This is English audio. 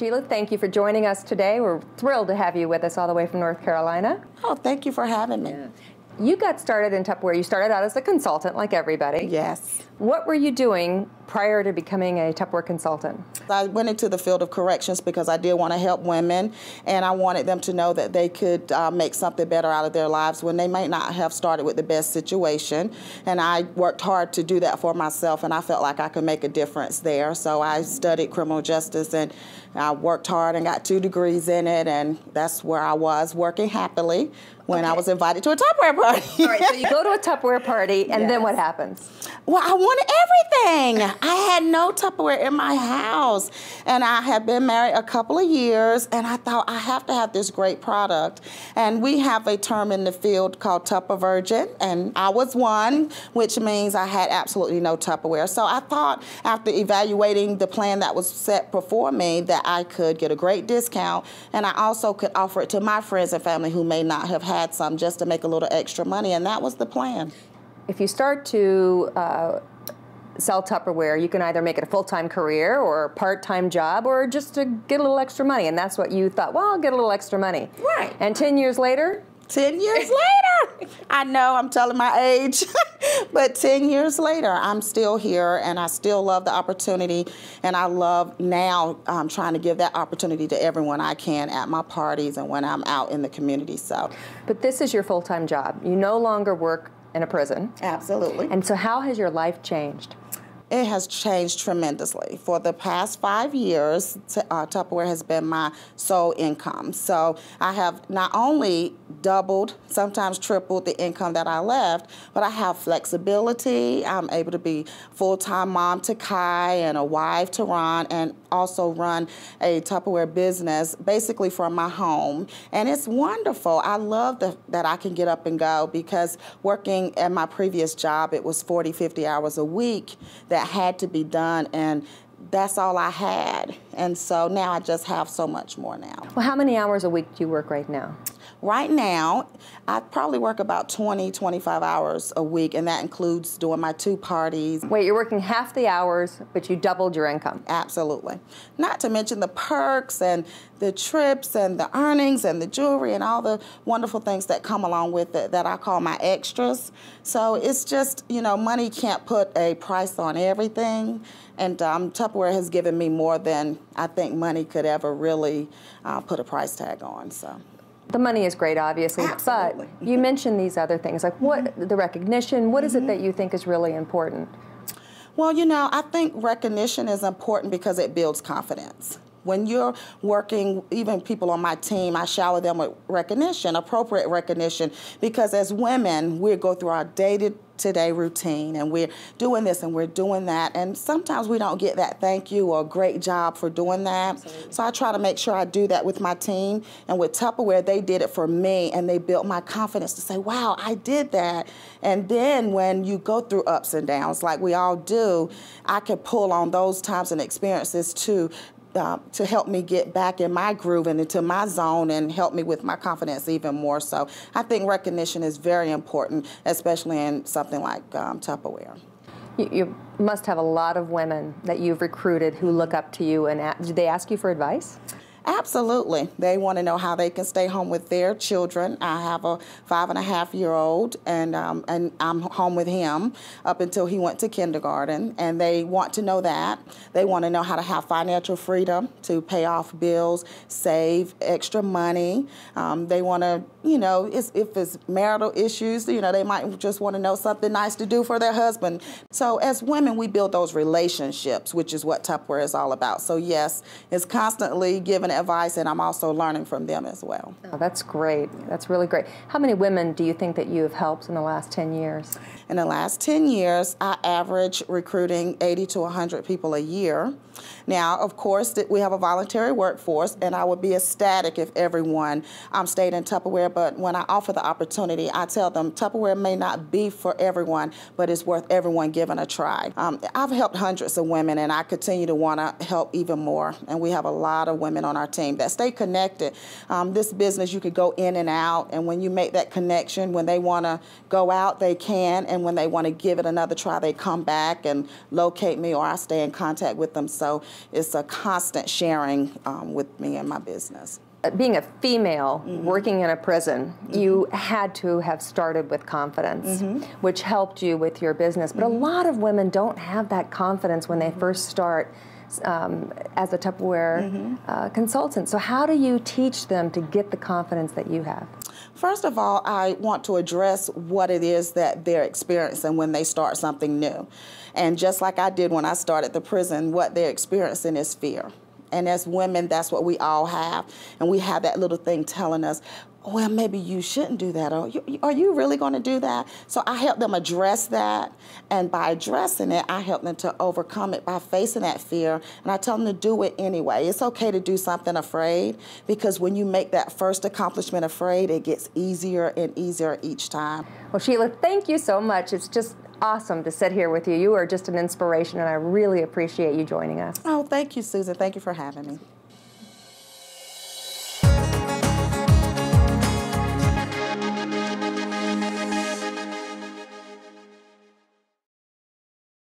Sheila, thank you for joining us today. We're thrilled to have you with us all the way from North Carolina. Oh, thank you for having me. Yeah. You got started in Tupperware. You started out as a consultant like everybody. Yes. What were you doing prior to becoming a Tupperware consultant? I went into the field of corrections because I did want to help women, and I wanted them to know that they could make something better out of their lives when they might not have started with the best situation. And I worked hard to do that for myself, and I felt like I could make a difference there. So I studied criminal justice, and I worked hard and got 2 degrees in it, and that's where I was working happily when I was invited to a Tupperware party. All right, so you go to a Tupperware party, and then what happens? Well, I wanted everything. I had no Tupperware in my house, and I had been married a couple of years, and I thought I have to have this great product. And we have a term in the field called Tuppervirgin, and I was one, which means I had absolutely no Tupperware. So I thought, after evaluating the plan that was set before me, that I could get a great discount, and I also could offer it to my friends and family who may not have had some, just to make a little extra money, and that was the plan. If you start to sell Tupperware, you can either make it a full-time career or a part-time job or just to get a little extra money, and that's what you thought, well, I'll get a little extra money. Right. And 10 years later? 10 years later! I know, I'm telling my age, but 10 years later, I'm still here, and I still love the opportunity, and I love now trying to give that opportunity to everyone I can at my parties and when I'm out in the community. So. But this is your full-time job. You no longer work in a prison. Absolutely. And so how has your life changed? It has changed tremendously. For the past 5 years, Tupperware has been my sole income. So I have not only doubled, sometimes tripled the income that I left, but I have flexibility. I'm able to be full-time mom to Kai and a wife to Ron, and also run a Tupperware business basically from my home. And it's wonderful. I love that I can get up and go, because working at my previous job, it was 40, 50 hours a week that had to be done, and that's all I had. And so now I just have so much more now. Well, how many hours a week do you work right now? Right now, I probably work about 20, 25 hours a week, and that includes doing my 2 parties. Wait, you're working half the hours, but you doubled your income? Absolutely. Not to mention the perks and the trips and the earnings and the jewelry and all the wonderful things that come along with it that I call my extras. So it's just, you know, money can't put a price on everything, and Tupperware has given me more than I think money could ever really put a price tag on. So. The money is great, obviously, Absolutely. But you mentioned these other things, like the recognition. What is it that you think is really important? Well, you know, I think recognition is important because it builds confidence. When you're working, even people on my team, I shower them with recognition, appropriate recognition, because as women, we go through our day-to-day routine, and we're doing this and we're doing that, and sometimes we don't get that thank you or great job for doing that. Absolutely. So I try to make sure I do that with my team, and with Tupperware, they did it for me, and they built my confidence to say, wow, I did that. And then when you go through ups and downs, like we all do, I can pull on those times and experiences to help me get back in my groove and into my zone, and help me with my confidence even more. So I think recognition is very important, especially in something like Tupperware. You must have a lot of women that you've recruited who look up to you, and do they ask you for advice? Absolutely. They want to know how they can stay home with their children. I have a 5.5-year-old, and I'm home with him up until he went to kindergarten, and they want to know that. They want to know how to have financial freedom to pay off bills, save extra money. They want to, you know, if it's marital issues, you know, they might just want to know something nice to do for their husband. So as women, we build those relationships, which is what Tupperware is all about. So yes, it's constantly giving advice, and I'm also learning from them as well. Oh, that's great. That's really great. How many women do you think that you have helped in the last 10 years? In the last 10 years, I average recruiting 80 to 100 people a year. Now, of course, we have a voluntary workforce, and I would be ecstatic if everyone stayed in Tupperware, but when I offer the opportunity, I tell them Tupperware may not be for everyone, but it's worth everyone giving a try. I've helped hundreds of women, and I continue to want to help even more, and we have a lot of women on our our team that stay connected. This business, you could go in and out, and when you make that connection, when they want to go out, they can, and when they want to give it another try, they come back and locate me, or I stay in contact with them. So it's a constant sharing with me and my business. Being a female working in a prison, you had to have started with confidence, which helped you with your business. But a lot of women don't have that confidence when they first start as a Tupperware consultant. So how do you teach them to get the confidence that you have? First of all, I want to address what it is that they're experiencing when they start something new. And just like I did when I started the prison, what they're experiencing is fear. And as women, that's what we all have. And we have that little thing telling us, well, maybe you shouldn't do that. Or are you really going to do that? So I help them address that. And by addressing it, I help them to overcome it by facing that fear. And I tell them to do it anyway. It's okay to do something afraid, because when you make that first accomplishment afraid, it gets easier and easier each time. Well, Sheila, thank you so much. It's just awesome to sit here with you. You are just an inspiration, and I really appreciate you joining us. Oh, thank you, Susan. Thank you for having me.